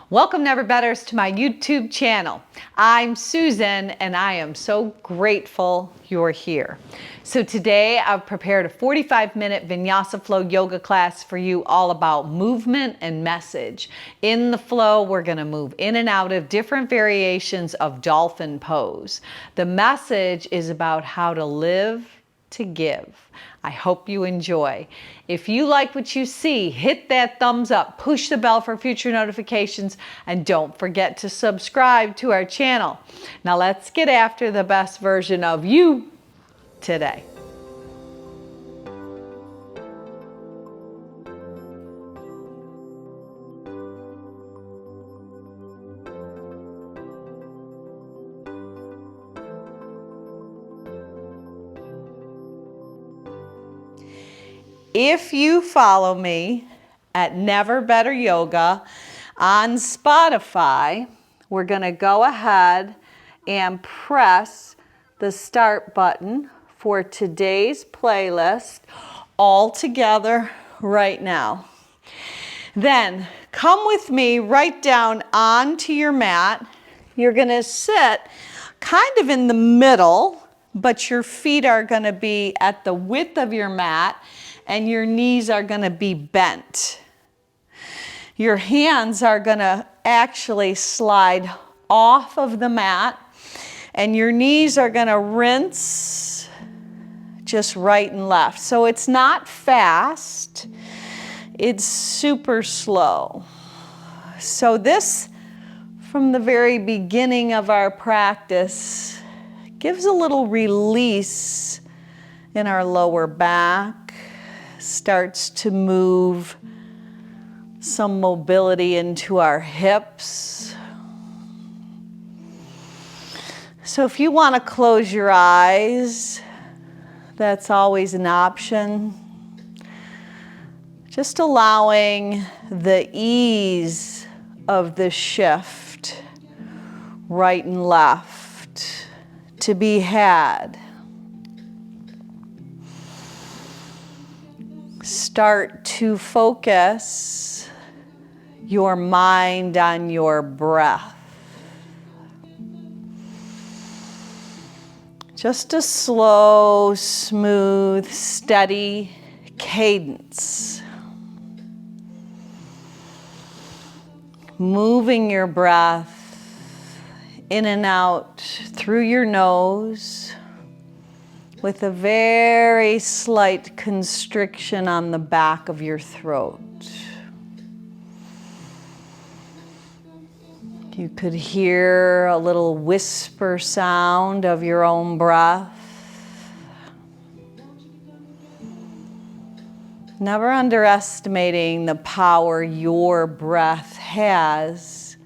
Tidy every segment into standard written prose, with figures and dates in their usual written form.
Welcome, Never Betters, to my YouTube channel. I'm Susan, and I am so grateful you're here. So today I've prepared a 45-minute Vinyasa Flow yoga class for you, all about movement and message. In the flow, we're going to move in and out of different variations of dolphin pose. The message is about how to live to give. I hope you enjoy. If you like what you see, hit that thumbs up, push the bell for future notifications, and don't forget to subscribe to our channel. Now let's get after the best version of you today. If you follow me at Never Better Yoga on Spotify, we're going to go ahead and press the start button for today's playlist all together right now. Then come with me right down onto your mat. You're going to sit kind of in the middle, but your feet are going to be at the width of your mat, and your knees are going to be bent. Your hands are going to actually slide off of the mat, and your knees are going to rinse just right and left. So it's not fast, it's super slow. So this, from the very beginning of our practice, gives a little release in our lower back. Starts to move some mobility into our hips. So if you want to close your eyes, that's always an option. Just allowing the ease of the shift right and left to be had. Start to focus your mind on your breath. Just a slow, smooth, steady cadence. Moving your breath in and out through your nose, with a very slight constriction on the back of your throat. You could hear a little whisper sound of your own breath. Never underestimating the power your breath has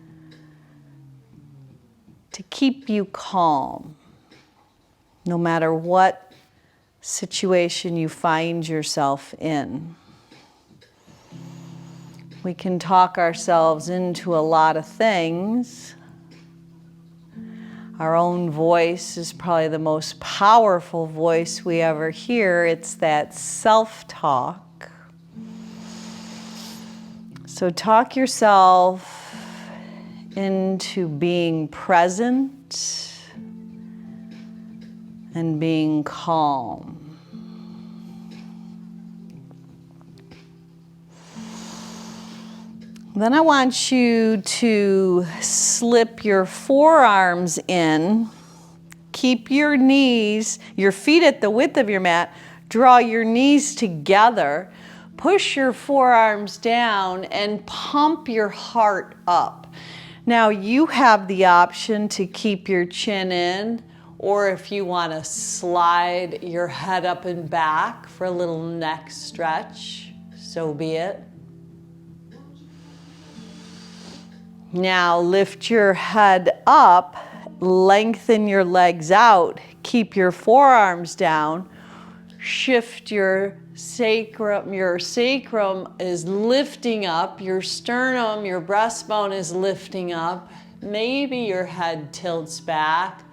to keep you calm, no matter what situation you find yourself in. We can talk ourselves into a lot of things. Our own voice is probably the most powerful voice we ever hear. It's that self-talk. So talk yourself into being present and being calm. Then I want you to slip your forearms in. Keep your knees, your feet at the width of your mat. Draw your knees together. Push your forearms down and pump your heart up. Now you have the option to keep your chin in, or if you want to slide your head up and back for a little neck stretch, so be it. Now lift your head up, lengthen your legs out, keep your forearms down, shift your sacrum. Your sacrum is lifting up, your sternum, your breastbone is lifting up. Maybe your head tilts back,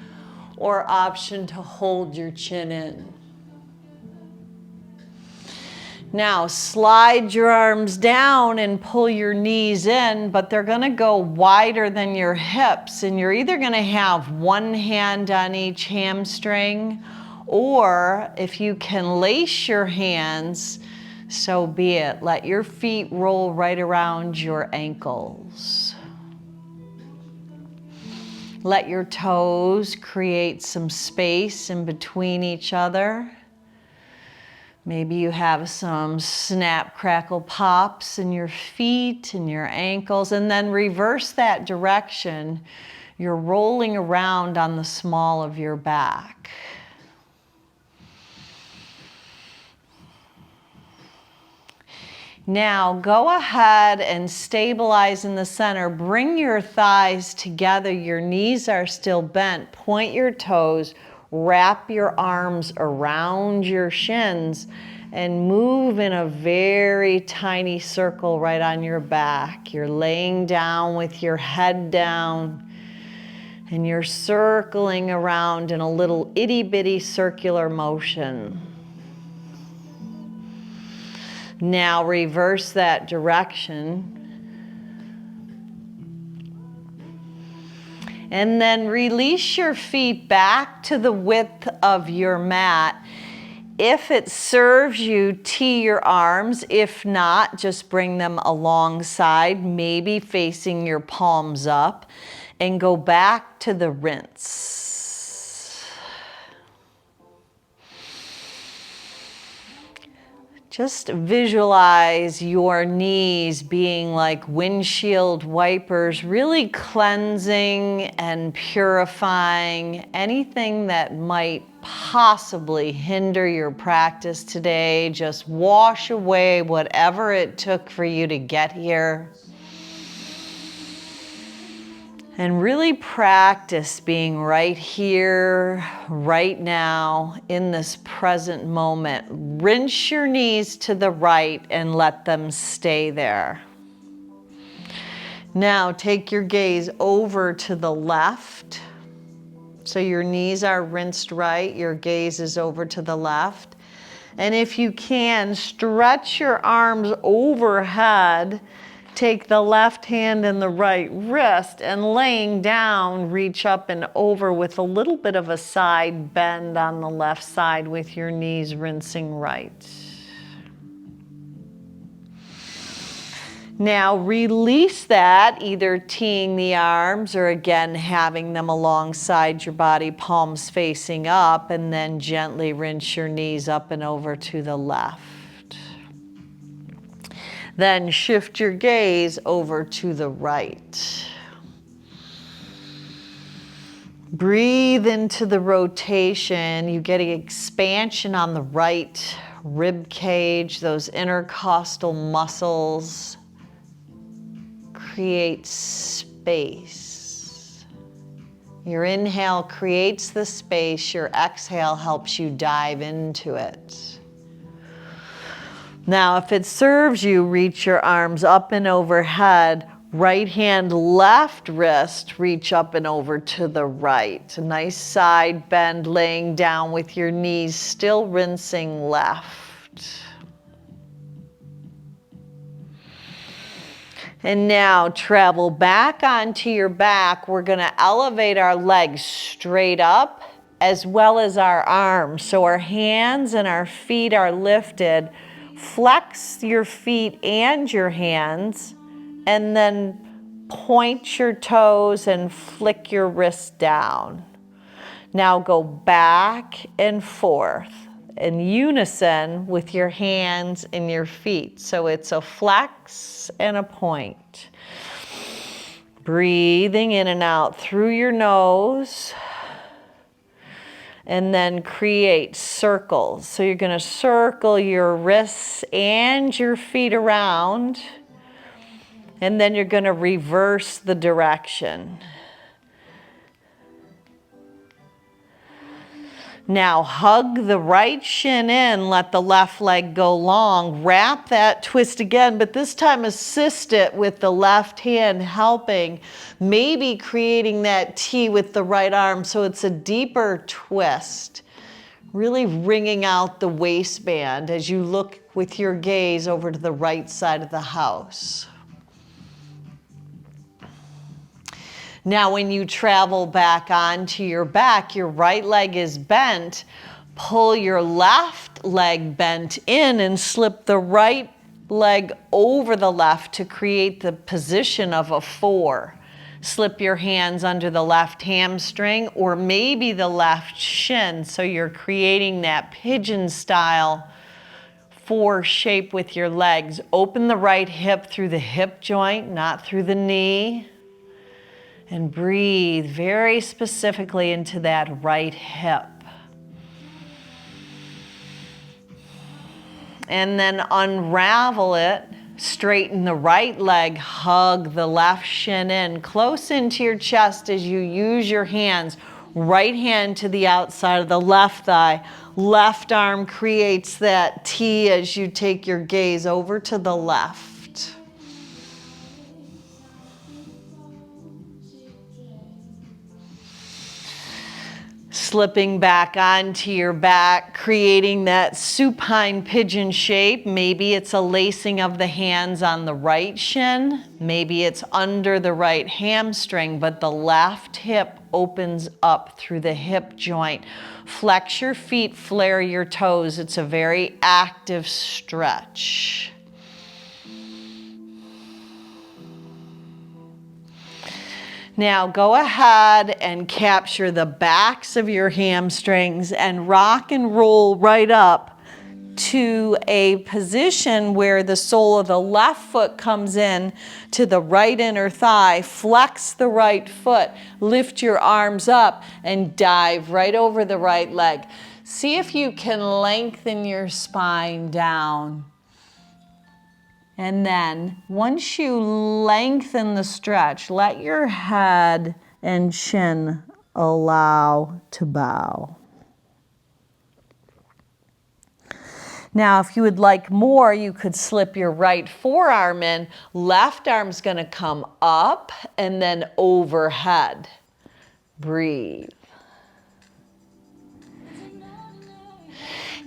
or option to hold your chin in. Now slide your arms down and pull your knees in, but they're gonna go wider than your hips, and you're either gonna have one hand on each hamstring, or if you can lace your hands, so be it. Let your feet roll right around your ankles. Let your toes create some space in between each other. Maybe you have some snap, crackle, pops in your feet and your ankles, and then reverse that direction. You're rolling around on the small of your back. Now go ahead and stabilize in the center. Bring your thighs together. Your knees are still bent. Point your toes. Wrap your arms around your shins and move in a very tiny circle right on your back. You're laying down with your head down and you're circling around in a little itty bitty circular motion. Now reverse that direction. And then release your feet back to the width of your mat. If it serves you, tee your arms. If not, just bring them alongside, maybe facing your palms up, and go back to the rinse. Just visualize your knees being like windshield wipers, really cleansing and purifying anything that might possibly hinder your practice today. Just wash away whatever it took for you to get here. And really practice being right here, right now, in this present moment. Rinse your knees to the right and let them stay there. Now take your gaze over to the left. So your knees are rinsed right, your gaze is over to the left. And if you can, stretch your arms overhead. Take the left hand and the right wrist, and laying down, reach up and over with a little bit of a side bend on the left side with your knees rinsing right. Now release that, either teeing the arms or again having them alongside your body, palms facing up, and then gently rinse your knees up and over to the left. Then shift your gaze over to the right. Breathe into the rotation. You get an expansion on the right rib cage, those intercostal muscles. Create space. Your inhale creates the space. Your exhale helps you dive into it. Now, if it serves you, reach your arms up and overhead. Right hand, left wrist, reach up and over to the right. A nice side bend, laying down with your knees still rinsing left. And now travel back onto your back. We're going to elevate our legs straight up as well as our arms. So our hands and our feet are lifted. Flex your feet and your hands, and then point your toes and flick your wrists down. Now go back and forth in unison with your hands and your feet. So it's a flex and a point. Breathing in and out through your nose. And then create circles. So you're going to circle your wrists and your feet around. And then you're going to reverse the direction. Now hug the right shin in, let the left leg go long. Wrap that twist again, but this time assist it with the left hand helping. Maybe creating that T with the right arm so it's a deeper twist. really wringing out the waistband as you look with your gaze over to the right side of the house. Now, when you travel back onto your back, your right leg is bent. Pull your left leg bent in and slip the right leg over the left to create the position of a 4. Slip your hands under the left hamstring or maybe the left shin, so you're creating that pigeon style 4 shape with your legs. Open the right hip through the hip joint, not through the knee. And breathe very specifically into that right hip. And then unravel it. Straighten the right leg, hug the left shin in, close into your chest as you use your hands. Right hand to the outside of the left thigh. Left arm creates that T as you take your gaze over to the left. Slipping back onto your back, creating that supine pigeon shape. Maybe it's a lacing of the hands on the right shin. Maybe it's under the right hamstring, but the left hip opens up through the hip joint. Flex your feet, flare your toes. It's a very active stretch. Now go ahead and capture the backs of your hamstrings and rock and roll right up to a position where the sole of the left foot comes in to the right inner thigh. Flex the right foot, lift your arms up and dive right over the right leg. See if you can lengthen your spine down. And then, once you lengthen the stretch, let your head and chin allow to bow. Now, if you would like more, you could slip your right forearm in. Left arm's going to come up and then overhead. Breathe.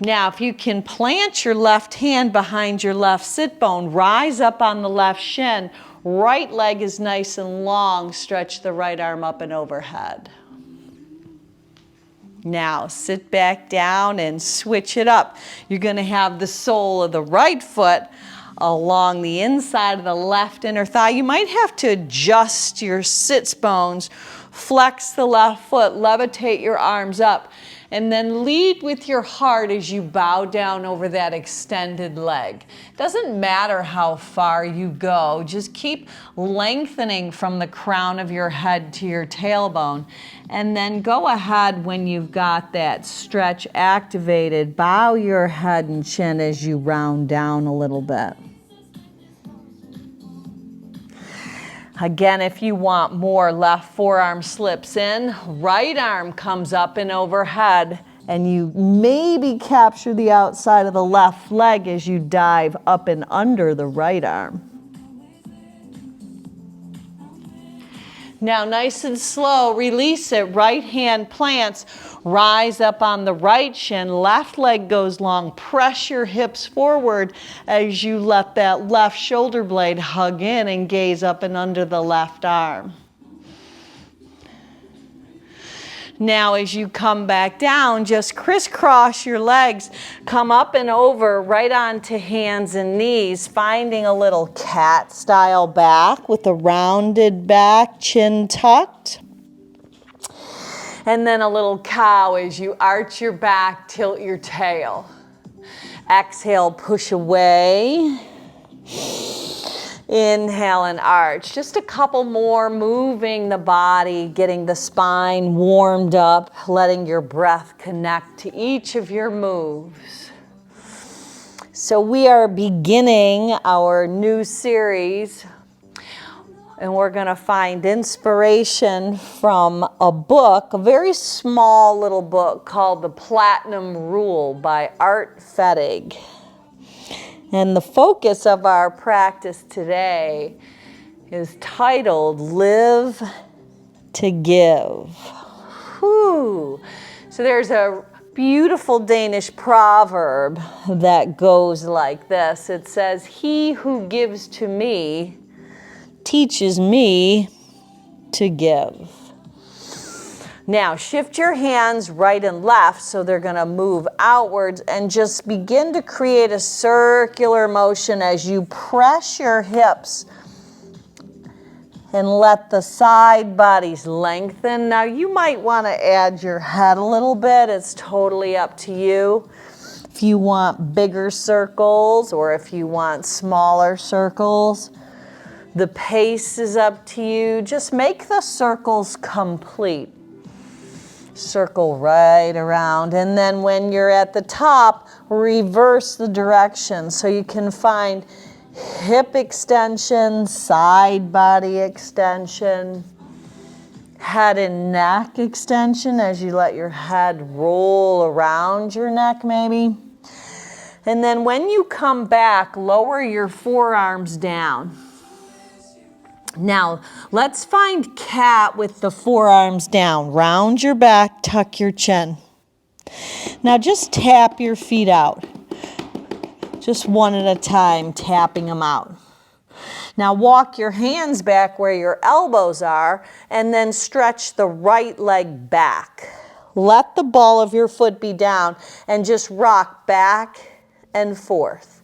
Now, if you can plant your left hand behind your left sit bone, rise up on the left shin, right leg is nice and long, stretch the right arm up and overhead. Now, sit back down and switch it up. You're going to have the sole of the right foot along the inside of the left inner thigh. You might have to adjust your sits bones, flex the left foot, levitate your arms up. And then lead with your heart as you bow down over that extended leg. Doesn't matter how far you go, just keep lengthening from the crown of your head to your tailbone. And then go ahead when you've got that stretch activated, bow your head and chin as you round down a little bit. Again, if you want more, left forearm slips in, right arm comes up and overhead, and you maybe capture the outside of the left leg as you dive up and under the right arm. Now, nice and slow, release it. Right hand plants, rise up on the right shin, left leg goes long. Press your hips forward as you let that left shoulder blade hug in and gaze up and under the left arm. Now, as you come back down, just crisscross your legs, come up and over right onto hands and knees, finding a little cat style back with a rounded back, chin tucked. And then a little cow as you arch your back, tilt your tail. Exhale, push away. Inhale and arch. Just a couple more, moving the body, getting the spine warmed up, letting your breath connect to each of your moves. So we are beginning our new series, and we're going to find inspiration from a book, a very small little book called The Platinum Rule by Art Fettig. And the focus of our practice today is titled Live to Give. Whew. So there's a beautiful Danish proverb that goes like this. It says, "He who gives to me teaches me to give." Now shift your hands right and left so they're going to move outwards, and just begin to create a circular motion as you press your hips and let the side bodies lengthen. Now you might want to add your head a little bit. It's totally up to you. If you want bigger circles or if you want smaller circles, the pace is up to you. Just make the circles complete. Circle right around, and then when you're at the top, reverse the direction so you can find hip extension, side body extension, head and neck extension as you let your head roll around your neck maybe. And then when you come back, lower your forearms down. Now, let's find cat with the forearms down. Round your back, tuck your chin. Now just tap your feet out. Just one at a time, tapping them out. Now walk your hands back where your elbows are, and then stretch the right leg back. Let the ball of your foot be down, and just rock back and forth.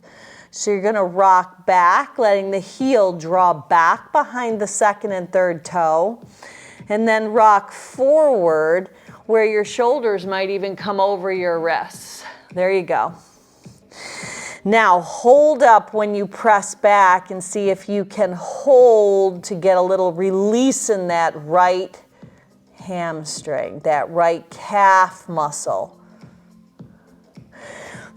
So you're going to rock back, letting the heel draw back behind the second and third toe, and then rock forward where your shoulders might even come over your wrists. There you go. Now hold up when you press back and see if you can hold to get a little release in that right hamstring, that right calf muscle.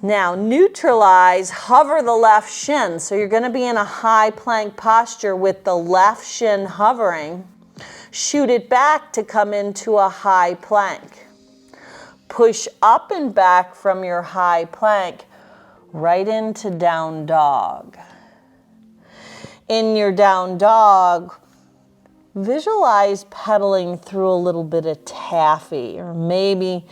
Now neutralize, hover the left shin. So you're going to be in a high plank posture with the left shin hovering. Shoot it back to come into a high plank. Push up and back from your high plank right into down dog. In your down dog, visualize pedaling through a little bit of taffy, or maybe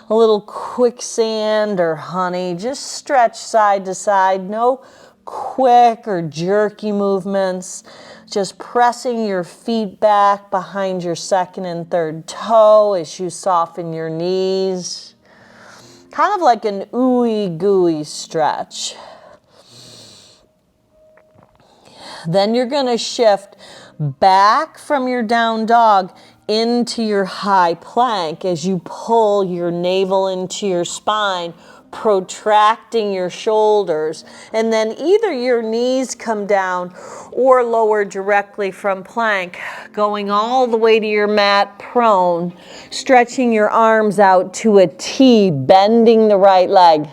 a little quicksand or honey. Just stretch side to side. No quick or jerky movements. Just pressing your feet back behind your second and third toe as you soften your knees. Kind of like an ooey gooey stretch. Then you're going to shift back from your down dog into your high plank as you pull your navel into your spine, protracting your shoulders. And then either your knees come down or lower directly from plank, going all the way to your mat prone, stretching your arms out to a T, bending the right leg,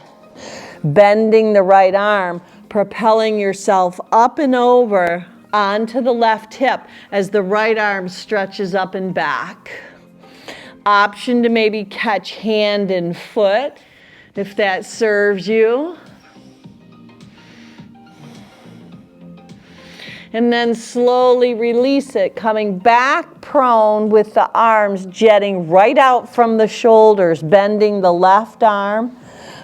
bending the right arm, propelling yourself up and over onto the left hip as the right arm stretches up and back. Option to maybe catch hand and foot if that serves you. And then slowly release it, coming back prone with the arms jetting right out from the shoulders, bending the left arm,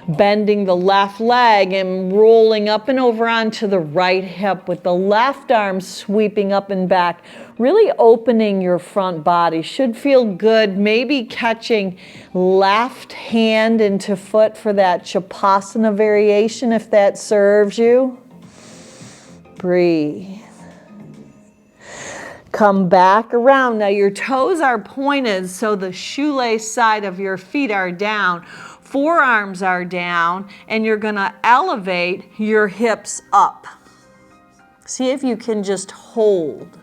bending the left leg, and rolling up and over onto the right hip with the left arm sweeping up and back, really opening your front body. Should feel good, maybe catching left hand into foot for that Shavasana variation if that serves you. Breathe. Come back around. Now your toes are pointed so the shoelace side of your feet are down. Forearms are down, and you're going to elevate your hips up. See if you can just hold.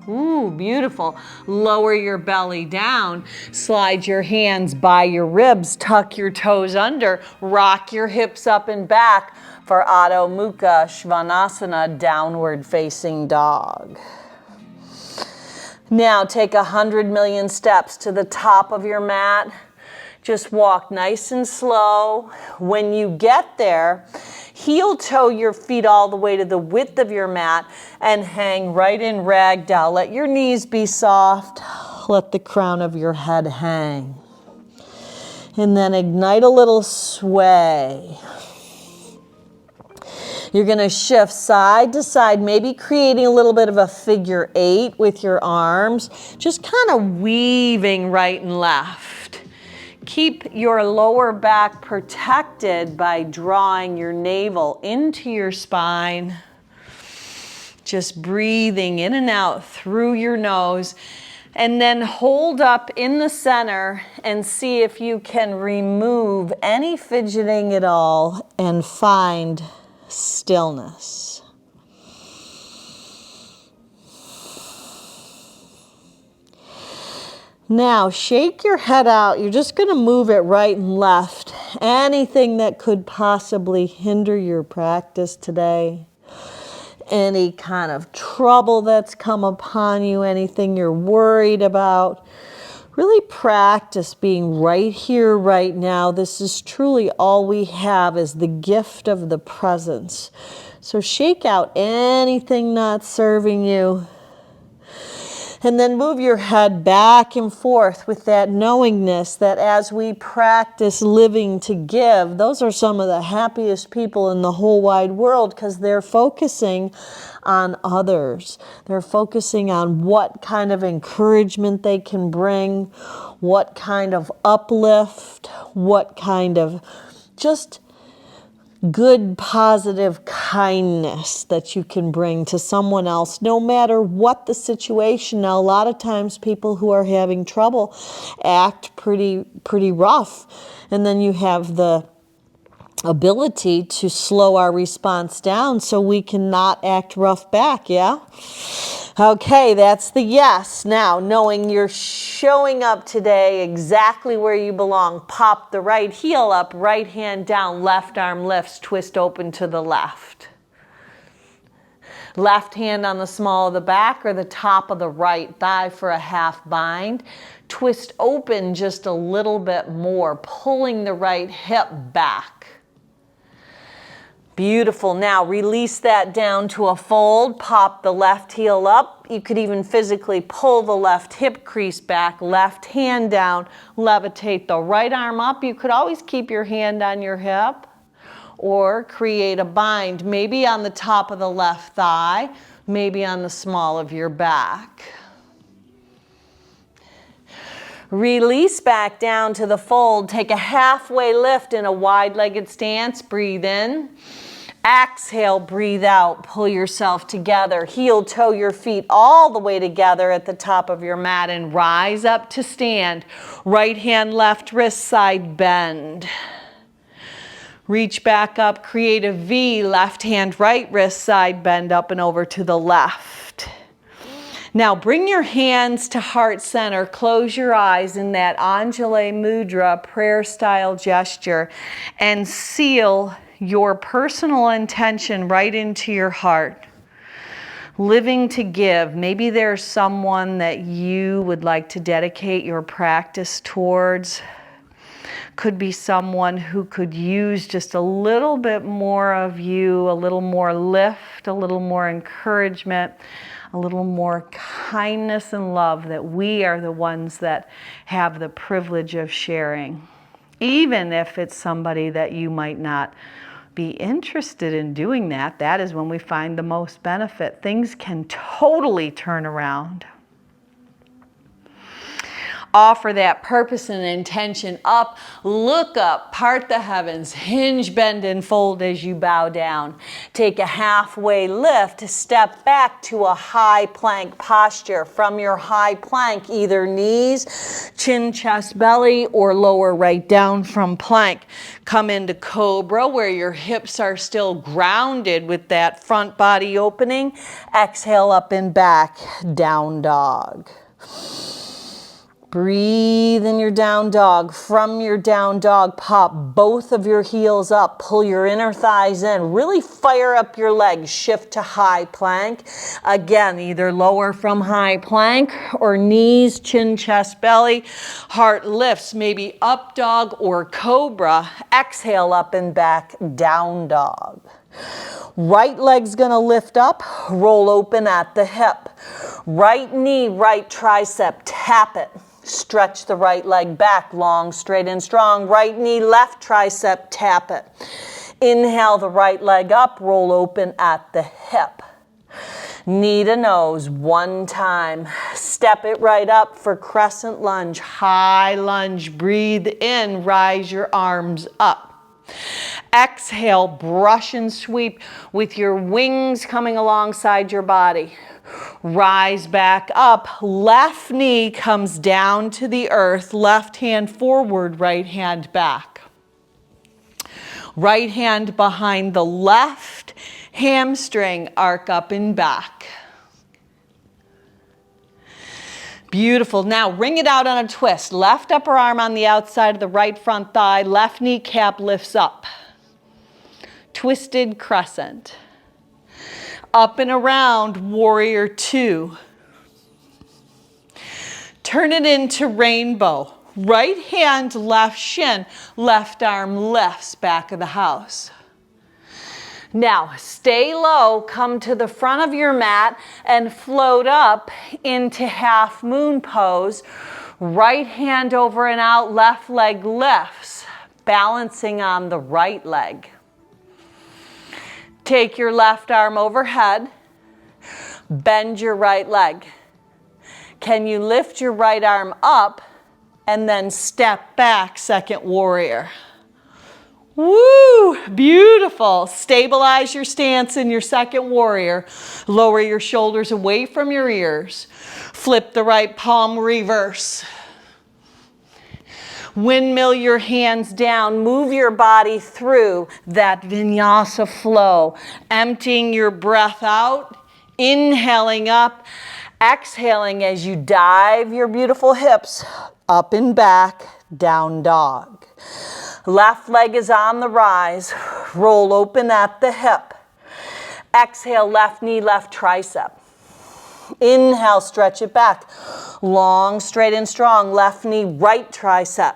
Ooh, beautiful. Lower your belly down. Slide your hands by your ribs. Tuck your toes under. Rock your hips up and back for Adho Mukha Svanasana, downward facing dog. Now take 100 million steps to the top of your mat. Just walk nice and slow. When you get there, heel toe your feet all the way to the width of your mat and hang right in ragdoll. Let your knees be soft. Let the crown of your head hang. And then ignite a little sway. You're going to shift side to side, maybe creating a little bit of a figure 8 with your arms, just kind of weaving right and left. Keep your lower back protected by drawing your navel into your spine. Just breathing in and out through your nose. And then hold up in the center and see if you can remove any fidgeting at all and find stillness. Now shake your head out. You're just going to move it right and left. Anything that could possibly hinder your practice today. Any kind of trouble that's come upon you, anything you're worried about. Really practice being right here, right now. This is truly all we have, is the gift of the presence. So shake out anything not serving you. And then move your head back and forth with that knowingness that as we practice living to give, those are some of the happiest people in the whole wide world, because they're focusing on others. They're focusing on what kind of encouragement they can bring, what kind of uplift, what kind of just good, positive kindness that you can bring to someone else, no matter what the situation. Now, a lot of times people who are having trouble act pretty rough, and then you have the ability to slow our response down so we cannot act rough back, yeah? Okay, that's the yes. Now, knowing you're showing up today exactly where you belong, pop the right heel up, right hand down, left arm lifts, twist open to the left. Left hand on the small of the back or the top of the right thigh for a half bind. Twist open just a little bit more, pulling the right hip back. Beautiful. Now release that down to a fold. Pop the left heel up. You could even physically pull the left hip crease back, left hand down, levitate the right arm up. You could always keep your hand on your hip or create a bind, maybe on the top of the left thigh, maybe on the small of your back. Release back down to the fold. Take a halfway lift in a wide-legged stance. Breathe in. Exhale, breathe out. Pull yourself together. Heel toe your feet all the way together at the top of your mat and rise up to stand. Right hand, left wrist side bend. Reach back up, create a V. Left hand, right wrist side bend up and over to the left. Now bring your hands to heart center. Close your eyes in that Anjali Mudra prayer style gesture and seal your personal intention right into your heart. Living to give. Maybe there's someone that you would like to dedicate your practice towards. Could be someone who could use just a little bit more of you, a little more lift, a little more encouragement, a little more kindness and love that we are the ones that have the privilege of sharing. Even if it's somebody that you might not be interested in doing that, that is when we find the most benefit. Things can totally turn around. Offer that purpose and intention up, look up, part the heavens, hinge, bend, and fold as you bow down. Take a halfway lift, step back to a high plank posture. From your high plank, either knees, chin, chest, belly, or lower right down from plank. Come into cobra where your hips are still grounded with that front body opening. Exhale up and back, down dog. Breathe in your down dog. From your down dog, pop both of your heels up. Pull your inner thighs in. Really fire up your legs. Shift to high plank. Again, either lower from high plank or knees, chin, chest, belly. Heart lifts, maybe up dog or cobra. Exhale up and back, down dog. Right leg's gonna lift up, roll open at the hip. Right knee, right tricep, tap it. Stretch the right leg back, long, straight and strong. Right knee, left tricep, tap it. Inhale the right leg up, roll open at the hip. Knee to nose, one time. Step it right up for crescent lunge. High lunge, breathe in, rise your arms up. Exhale, brush and sweep with your wings coming alongside your body. Rise back up. Left knee comes down to the earth. Left hand forward, right hand back. Right hand behind the left hamstring, arc up and back. Beautiful. Now ring it out on a twist. Left upper arm on the outside of the right front thigh. Left kneecap lifts up. Twisted crescent. Up and around, warrior two. Turn it into rainbow. Right hand, left shin, left arm lifts, back of the house. Now, stay low, come to the front of your mat and float up into half moon pose. Right hand over and out, left leg lifts, balancing on the right leg. Take your left arm overhead, bend your right leg. Can you lift your right arm up and then step back, second warrior? Woo! Beautiful. Stabilize your stance in your second warrior. Lower your shoulders away from your ears. Flip the right palm, reverse. Windmill your hands down. Move your body through that Vinyasa flow. Emptying your breath out. Inhaling up. Exhaling as you dive your beautiful hips up and back, down dog. Left leg is on the rise. Roll open at the hip. Exhale, left knee, left tricep. Inhale, stretch it back. Long, straight and strong. Left knee, right tricep.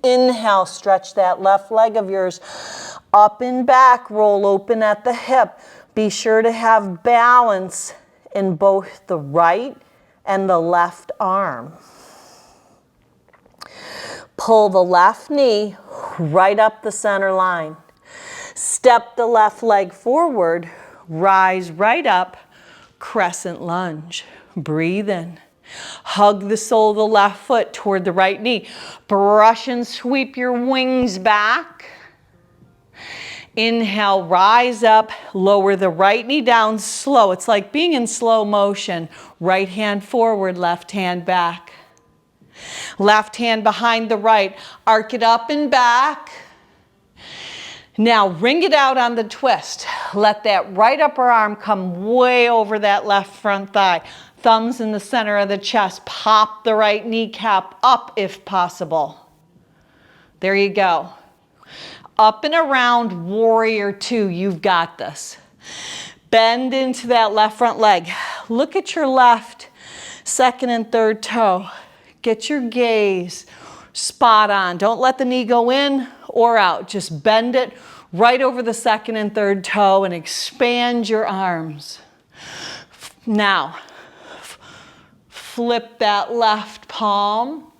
Inhale, stretch that left leg of yours up and back. Roll open at the hip. Be sure to have balance in both the right and the left arm. Pull the left knee right up the center line. Step the left leg forward, rise right up, crescent lunge. Breathe in. Hug the sole of the left foot toward the right knee. Brush and sweep your wings back. Inhale, rise up, lower the right knee down slow. It's like being in slow motion. Right hand forward, left hand back. Left hand behind the right. Arc it up and back. Now ring it out on the twist. Let that right upper arm come way over that left front thigh. Thumbs in the center of the chest. Pop the right kneecap up if possible. There you go. Up and around, warrior two. You've got this. Bend into that left front leg. Look at your left second and third toe. Get your gaze spot on. Don't let the knee go in or out. Just bend it right over the second and third toe and expand your arms. Now, flip that left palm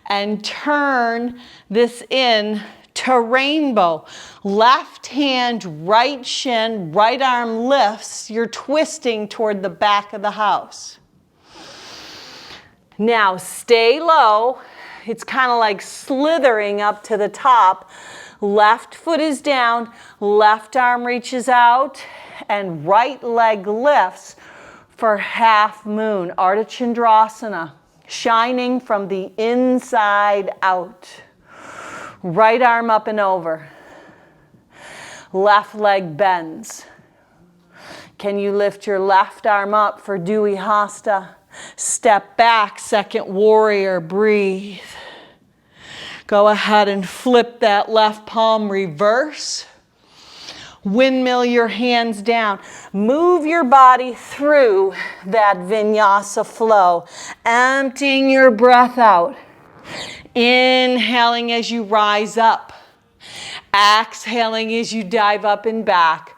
and turn this in to rainbow. Left hand, right shin, right arm lifts. You're twisting toward the back of the house. Now stay low. It's kind of like slithering up to the top. Left foot is down, left arm reaches out, and right leg lifts for half moon, Ardha Chandrasana, shining from the inside out. Right arm up and over. Left leg bends. Can you lift your left arm up for Dewi Hasta? Step back, second warrior, breathe. Go ahead and flip that left palm, reverse. Windmill your hands down. Move your body through that Vinyasa flow, emptying your breath out. Inhaling as you rise up. Exhaling as you dive up and back.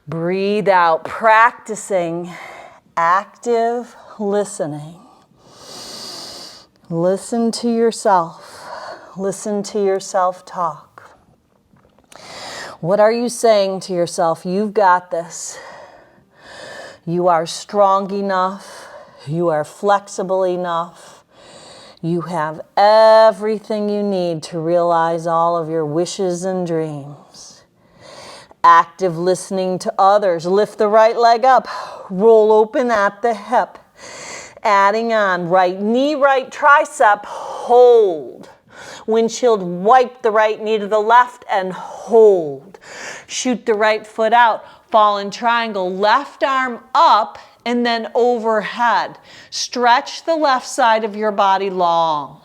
Breathe out, practicing active listening. Listen to yourself. Listen to your self-talk. What are you saying to yourself? You've got this. You are strong enough. You are flexible enough. You have everything you need to realize all of your wishes and dreams. Active listening to others. Lift the right leg up. Roll open at the hip. Adding on, right knee, right tricep, hold. Windshield, wipe the right knee to the left and hold. Shoot the right foot out, fallen triangle, left arm up and then overhead. Stretch the left side of your body long.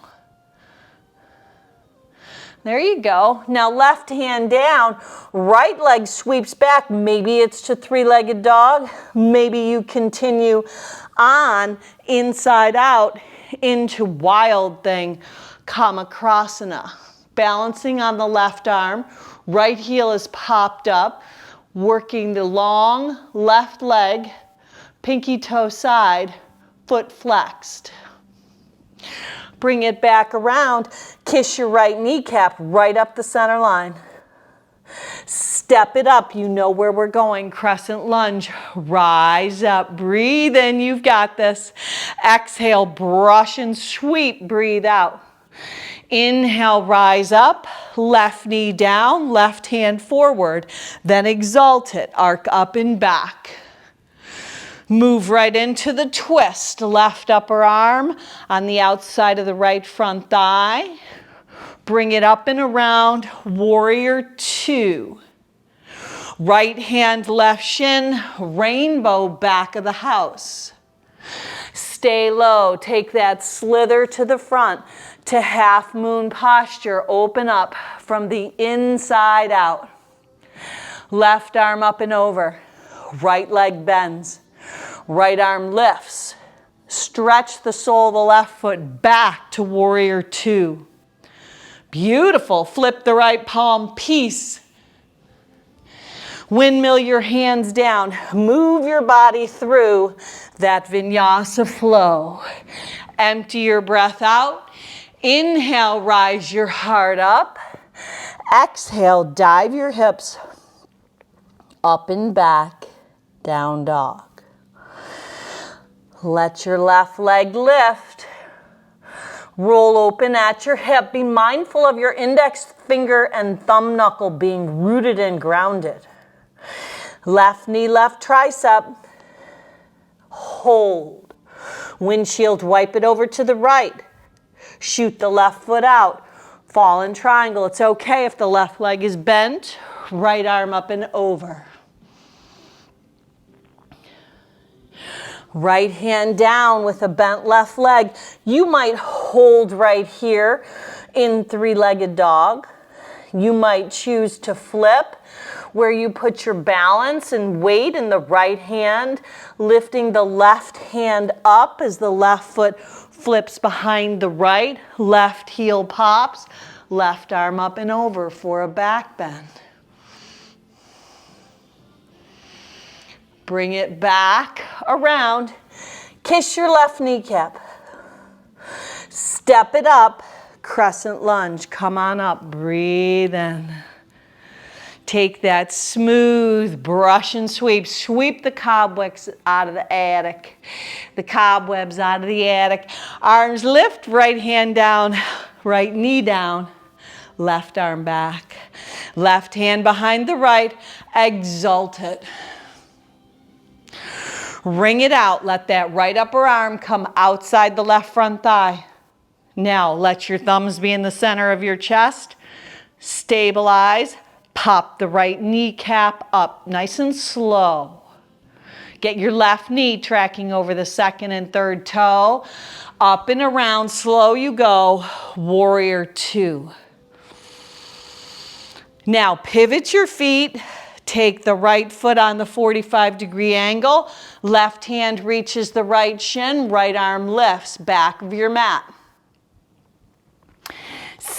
There you go. Now left hand down, right leg sweeps back. Maybe it's to three-legged dog. Maybe you continue on inside out into wild thing, Kamakrasana. Balancing on the left arm, right heel is popped up, working the long left leg, pinky toe side, foot flexed. Bring it back around, kiss your right kneecap right up the center line. Step it up, you know where we're going, crescent lunge. Rise up, breathe in, you've got this. Exhale, brush and sweep, breathe out. Inhale, rise up, left knee down, left hand forward. Then exalt it, arc up and back. Move right into the twist, left upper arm on the outside of the right front thigh. Bring it up and around, warrior two. Right hand, left shin, rainbow back of the house. Stay low, take that slither to the front to half moon posture. Open up from the inside out. Left arm up and over, right leg bends. Right arm lifts. Stretch the sole of the left foot back to warrior two. Beautiful. Flip the right palm, peace. Windmill your hands down. Move your body through that Vinyasa flow. Empty your breath out. Inhale, rise your heart up. Exhale, dive your hips up and back, down dog. Let your left leg lift. Roll open at your hip. Be mindful of your index finger and thumb knuckle being rooted and grounded. Left knee, left tricep. Hold. Windshield, wipe it over to the right. Shoot the left foot out. Fallen triangle. It's okay if the left leg is bent. Right arm up and over. Right hand down with a bent left leg. You might hold right here in three-legged dog. You might choose to flip where you put your balance and weight in the right hand, lifting the left hand up as the left foot flips behind the right. Left heel pops, left arm up and over for a back bend. Bring it back around. Kiss your left kneecap. Step it up. Crescent lunge. Come on up. Breathe in. Take that smooth brush and sweep. Sweep the cobwebs out of the attic. The cobwebs out of the attic. Arms lift. Right hand down. Right knee down. Left arm back. Left hand behind the right. Exalt it. Wring it out. Let that right upper arm come outside the left front thigh. Now, let your thumbs be in the center of your chest. Stabilize. Pop the right kneecap up nice and slow. Get your left knee tracking over the second and third toe. Up and around. Slow you go. Warrior two. Now, pivot your feet. Take the right foot on the 45-degree angle. Left hand reaches the right shin. Right arm lifts. Back of your mat.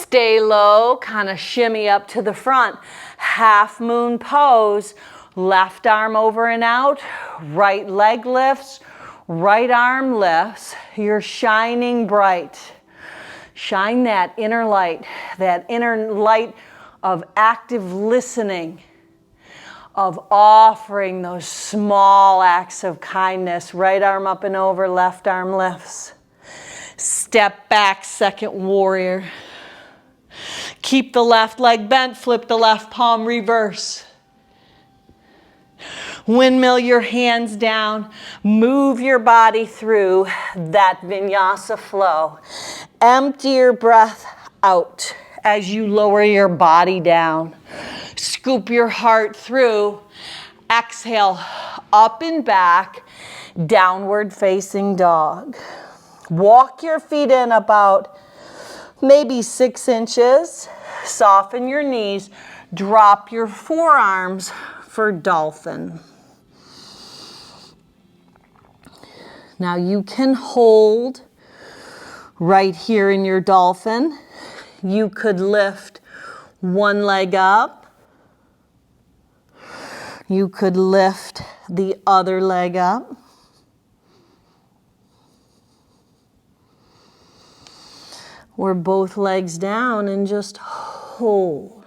Stay low, kind of shimmy up to the front. Half moon pose. Left arm over and out. Right leg lifts. Right arm lifts. You're shining bright. Shine that inner light of active listening, of offering those small acts of kindness. Right arm up and over, left arm lifts. Step back, second warrior. Keep the left leg bent, flip the left palm, reverse. Windmill your hands down, move your body through that Vinyasa flow. Empty your breath out as you lower your body down. Scoop your heart through. Exhale, up and back, downward facing dog. Walk your feet in about maybe 6 inches. Soften your knees. Drop your forearms for dolphin. Now you can hold right here in your dolphin. You could lift one leg up. You could lift the other leg up. Or both legs down and just hold.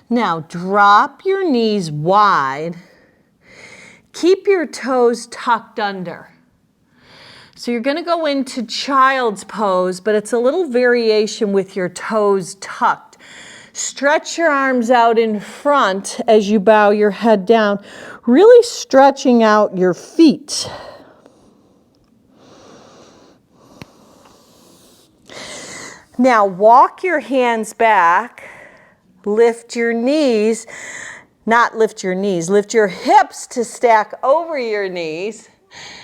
Now drop your knees wide. Keep your toes tucked under. So you're going to go into child's pose, but it's a little variation with your toes tucked. Stretch your arms out in front as you bow your head down, really stretching out your feet. Now walk your hands back, lift your knees. Not lift your knees, lift your hips to stack over your knees.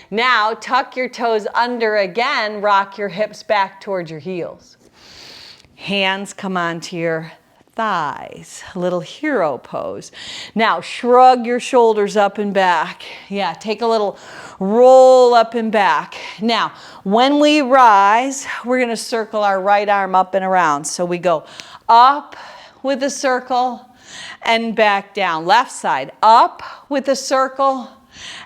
Now tuck your toes under again, rock your hips back towards your heels. Hands come onto your thighs, a little hero pose. Now shrug your shoulders up and back. Yeah, take a little roll up and back. Now, when we rise, we're gonna circle our right arm up and around. So we go up with a circle, and back down. Left side, up with a circle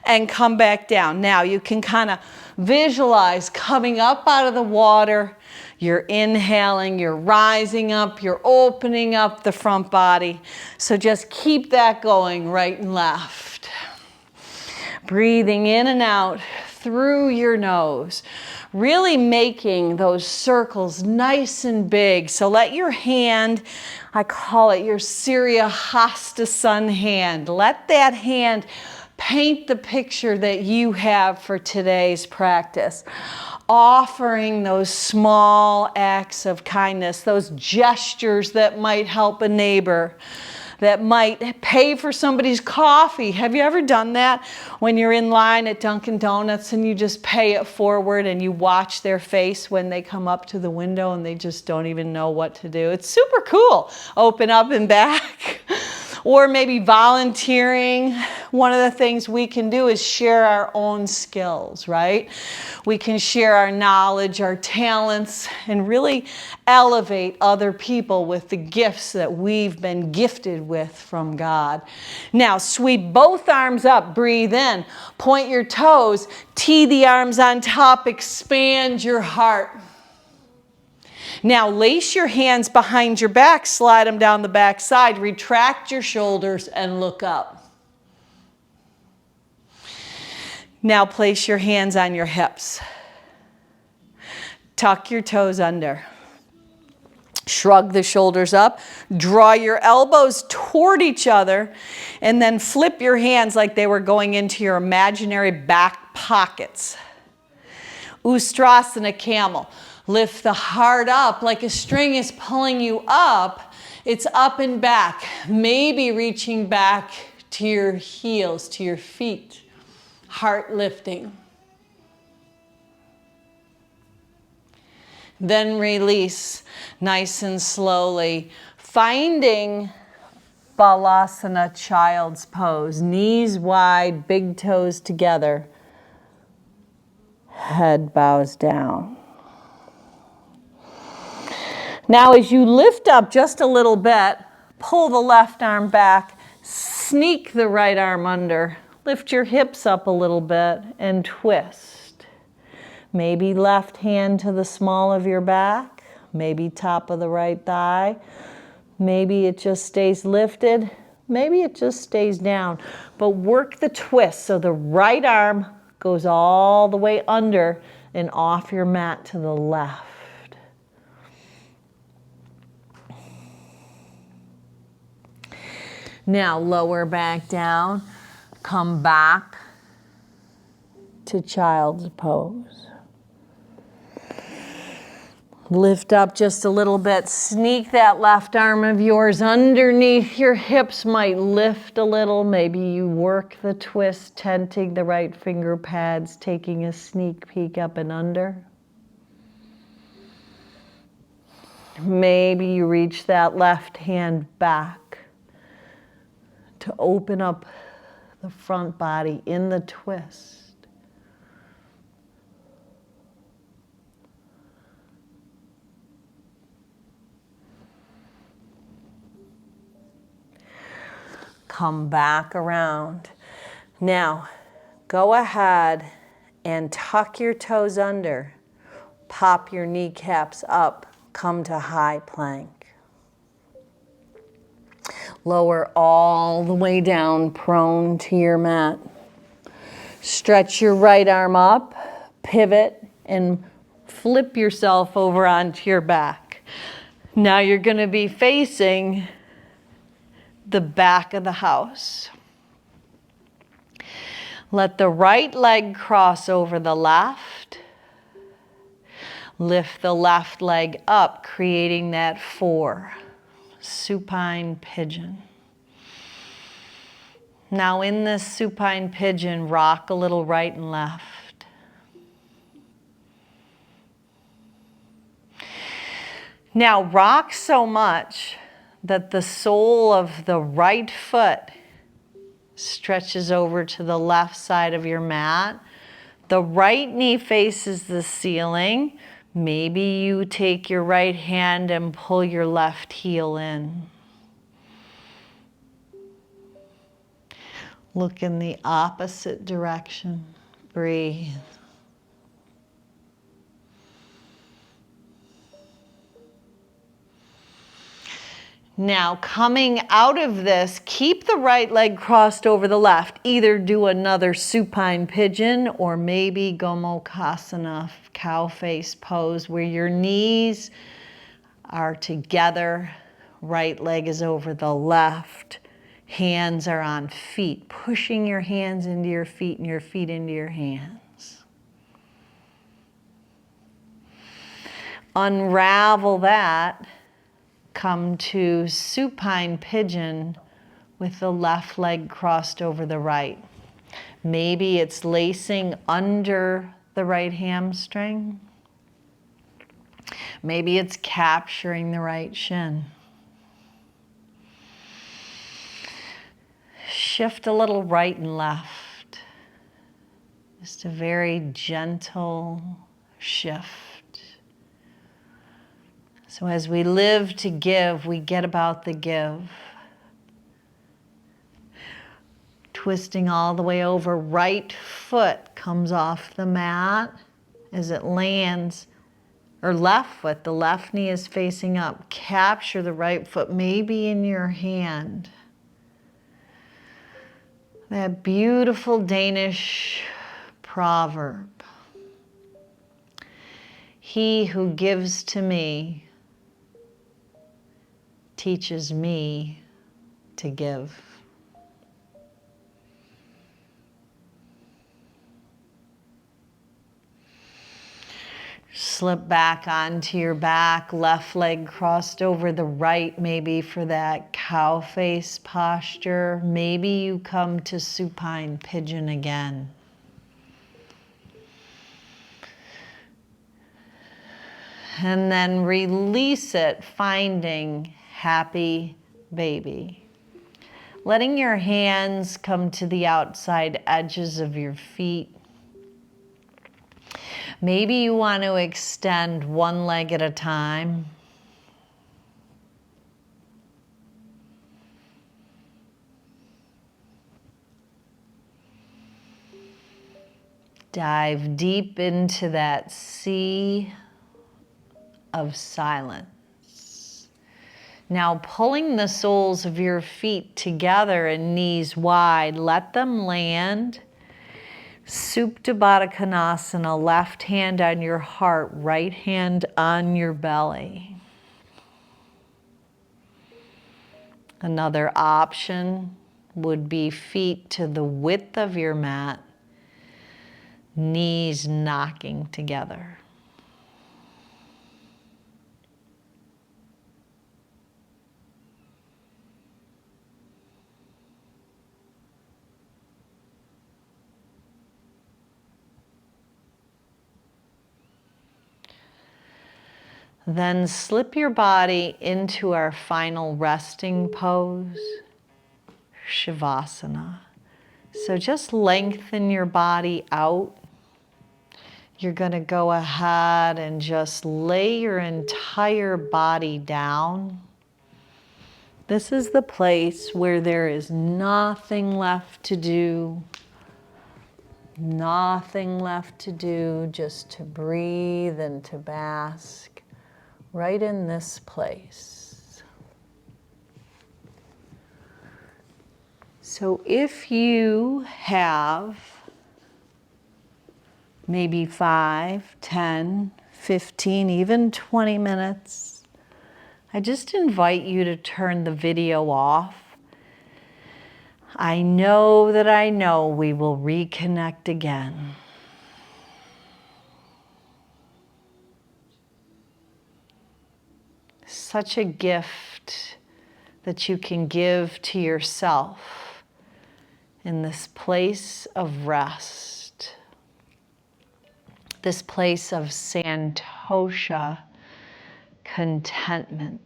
and come back down. Now you can kind of visualize coming up out of the water. You're inhaling, you're rising up, you're opening up the front body. So just keep that going right and left. Breathing in and out through your nose. Really making those circles nice and big. So let your hand, I call it your Surya Hasta Sun hand. Let that hand paint the picture that you have for today's practice. Offering those small acts of kindness, those gestures that might help a neighbor, that might pay for somebody's coffee. Have you ever done that when you're in line at Dunkin' Donuts and you just pay it forward and you watch their face when they come up to the window and they just don't even know what to do? It's super cool. Open up and back. Or maybe volunteering. One of the things we can do is share our own skills, right? We can share our knowledge, our talents, and really elevate other people with the gifts that we've been gifted with from God. Now, sweep both arms up, breathe in, point your toes, tee the arms on top, expand your heart. Now lace your hands behind your back, slide them down the back side, retract your shoulders and look up. Now place your hands on your hips. Tuck your toes under. Shrug the shoulders up, draw your elbows toward each other, and then flip your hands like they were going into your imaginary back pockets. Ustrasana camel. Lift the heart up like a string is pulling you up. It's up and back, maybe reaching back to your heels, to your feet. Heart lifting. Then release nice and slowly, finding Balasana, child's pose. Knees wide, big toes together. Head bows down. Now as you lift up just a little bit, pull the left arm back, sneak the right arm under, lift your hips up a little bit and twist. Maybe left hand to the small of your back, maybe top of the right thigh, maybe it just stays lifted, maybe it just stays down. But work the twist so the right arm goes all the way under and off your mat to the left. Now lower back down, come back to child's pose. Lift up just a little bit, sneak that left arm of yours underneath your hips, might lift a little. Maybe you work the twist, tenting the right finger pads, taking a sneak peek up and under. Maybe you reach that left hand back to open up the front body in the twist. Come back around. Now, go ahead and tuck your toes under. Pop your kneecaps up. Come to high plank. Lower all the way down, prone to your mat. Stretch your right arm up, pivot, and flip yourself over onto your back. Now you're going to be facing the back of the house. Let the right leg cross over the left. Lift the left leg up, creating that 4. Supine pigeon. Now in this supine pigeon, rock a little right and left. Now rock so much that the sole of the right foot stretches over to the left side of your mat. The right knee faces the ceiling. Maybe you take your right hand and pull your left heel in. Look in the opposite direction. Breathe. Now, coming out of this, keep the right leg crossed over the left. Either do another supine pigeon or maybe Gomukhasana, cow face pose, where your knees are together, right leg is over the left, hands are on feet, pushing your hands into your feet and your feet into your hands. Unravel that. Come to supine pigeon with the left leg crossed over the right. Maybe it's lacing under the right hamstring. Maybe it's capturing the right shin. Shift a little right and left. Just a very gentle shift. So as we live to give, we get about the give. Twisting all the way over, right foot comes off the mat as it lands, or left foot, the left knee is facing up. Capture the right foot, maybe in your hand. That beautiful Danish proverb. He who gives to me teaches me to give. Slip back onto your back, left leg crossed over the right, maybe for that cow face posture. Maybe you come to supine pigeon again. And then release it, finding happy baby. Letting your hands come to the outside edges of your feet. Maybe you want to extend one leg at a time. Dive deep into that sea of silence. Now pulling the soles of your feet together and knees wide, let them land. Supta Baddha Konasana, left hand on your heart, right hand on your belly. Another option would be feet to the width of your mat, knees knocking together. Then slip your body into our final resting pose, Shavasana. So just lengthen your body out. You're going to go ahead and just lay your entire body down. This is the place where there is nothing left to do. Nothing left to do, just to breathe and to bask right in this place. So if you have maybe 5, 10, 15, even 20 minutes, I just invite you to turn the video off. I know we will reconnect again. Such a gift that you can give to yourself in this place of rest, this place of santosha, contentment.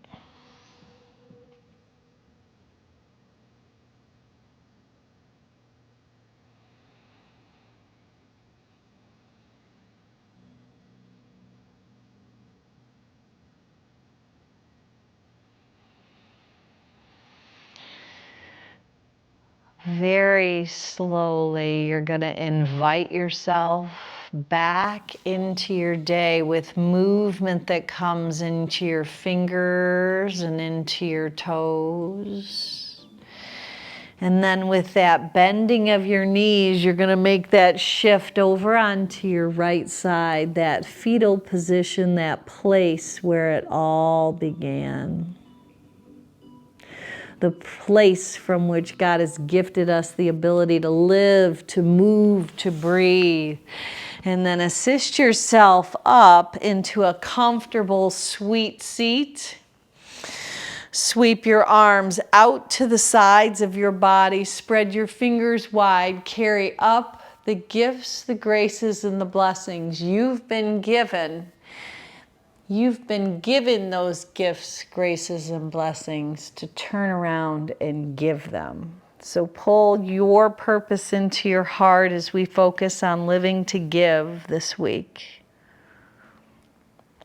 Very slowly, you're going to invite yourself back into your day with movement that comes into your fingers and into your toes. And then with that bending of your knees, you're going to make that shift over onto your right side, that fetal position, that place where it all began. The place from which God has gifted us the ability to live, to move, to breathe. And then assist yourself up into a comfortable, sweet seat. Sweep your arms out to the sides of your body. Spread your fingers wide. Carry up the gifts, the graces, and the blessings you've been given. You've been given those gifts, graces, and blessings to turn around and give them. So pull your purpose into your heart as we focus on living to give this week.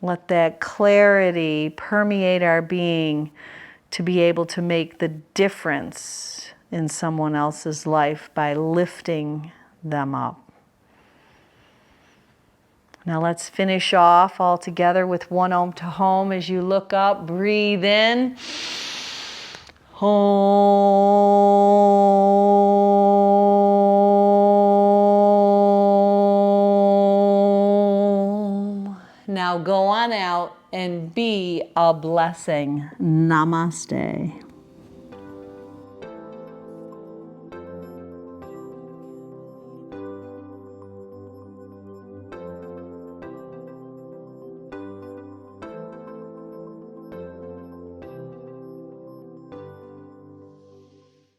Let that clarity permeate our being to be able to make the difference in someone else's life by lifting them up. Now let's finish off all together with one Om to Home. As you look up, breathe in. Om. Now go on out and be a blessing. Namaste.